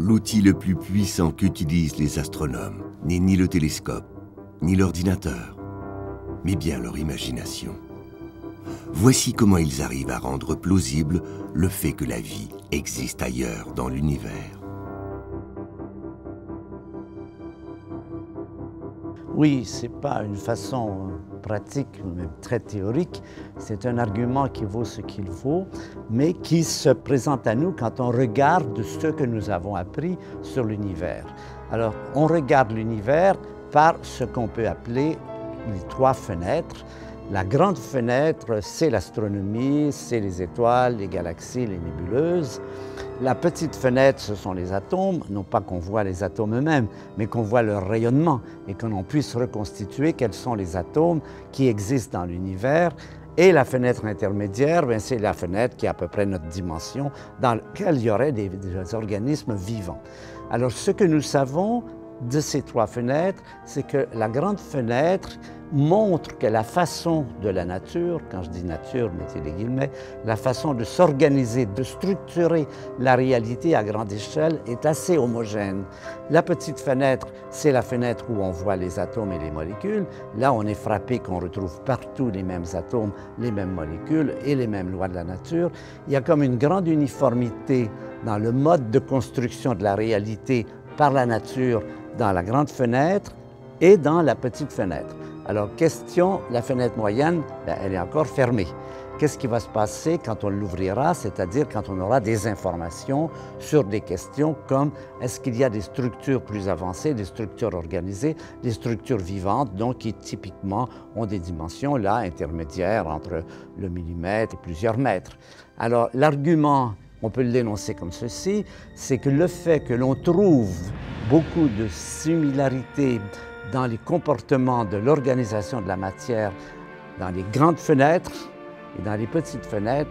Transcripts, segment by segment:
L'outil le plus puissant qu'utilisent les astronomes n'est ni le télescope, ni l'ordinateur, mais bien leur imagination. Voici comment ils arrivent à rendre plausible le fait que la vie existe ailleurs dans l'univers. Oui, ce n'est pas une façon pratique, mais très théorique. C'est un argument qui vaut ce qu'il vaut, mais qui se présente à nous quand on regarde ce que nous avons appris sur l'univers. Alors, on regarde l'univers par ce qu'on peut appeler les trois fenêtres. La grande fenêtre, c'est l'astronomie, c'est les étoiles, les galaxies, les nébuleuses. La petite fenêtre, ce sont les atomes, non pas qu'on voit les atomes eux-mêmes, mais qu'on voit leur rayonnement et que l'on puisse reconstituer quels sont les atomes qui existent dans l'univers. Et la fenêtre intermédiaire, c'est la fenêtre qui a à peu près notre dimension, dans laquelle il y aurait des organismes vivants. Alors, ce que nous savons de ces trois fenêtres, c'est que la grande fenêtre montre que la façon de la nature, quand je dis nature, mettez les guillemets, la façon de s'organiser, de structurer la réalité à grande échelle est assez homogène. La petite fenêtre, c'est la fenêtre où on voit les atomes et les molécules. Là, on est frappé qu'on retrouve partout les mêmes atomes, les mêmes molécules et les mêmes lois de la nature. Il y a comme une grande uniformité dans le mode de construction de la réalité par la nature dans la grande fenêtre et dans la petite fenêtre. Alors, question, la fenêtre moyenne, elle est encore fermée. Qu'est-ce qui va se passer quand on l'ouvrira, c'est-à-dire quand on aura des informations sur des questions comme est-ce qu'il y a des structures plus avancées, des structures organisées, des structures vivantes, donc qui typiquement ont des dimensions là intermédiaires entre le millimètre et plusieurs mètres. Alors, l'argument, on peut l'énoncer comme ceci, c'est que le fait que l'on trouve beaucoup de similarités dans les comportements de l'organisation de la matière dans les grandes fenêtres et dans les petites fenêtres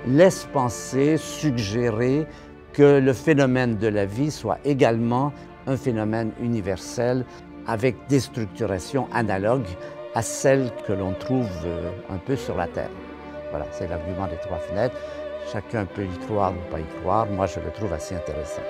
laisse penser, suggérer que le phénomène de la vie soit également un phénomène universel avec des structurations analogues à celles que l'on trouve un peu sur la Terre. Voilà, c'est l'argument des trois fenêtres. Chacun peut y croire ou pas y croire. Moi, je le trouve assez intéressant.